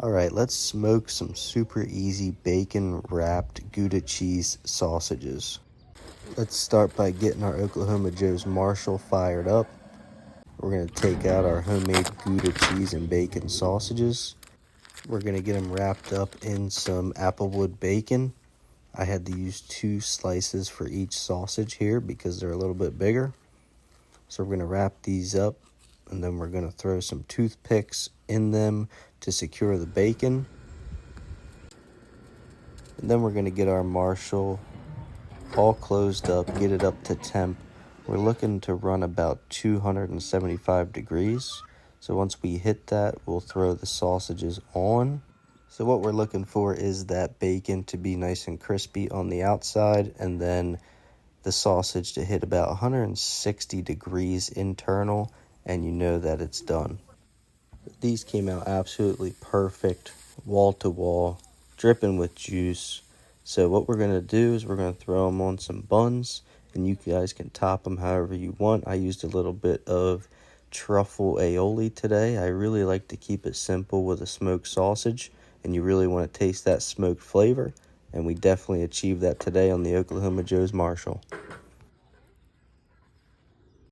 Alright, let's smoke some super easy bacon wrapped Gouda cheese sausages. Let's start by getting our Oklahoma Joe's Marshall fired up. We're going to take out our homemade Gouda cheese and bacon sausages. We're going to get them wrapped up in some applewood bacon. I had to use 2 slices for each sausage here because they're a little bit bigger. So we're going to wrap these up, and then we're going to throw some toothpicks in them to secure the bacon. And then we're going to get our Marshall all closed up, get it up to temp. We're looking to run about 275 degrees. So once we hit that, we'll throw the sausages on. So what we're looking for is that bacon to be nice and crispy on the outside, and then the sausage to hit about 160 degrees internal, and you know that it's done. These came out absolutely perfect, wall to wall, dripping with juice. So what we're going to do is we're going to throw them on some buns, and you guys can top them however you want. I used a little bit of truffle aioli today. I really like to keep it simple with a smoked sausage, and you really want to taste that smoked flavor, and we definitely achieved that today on the Oklahoma Joe's Marshall.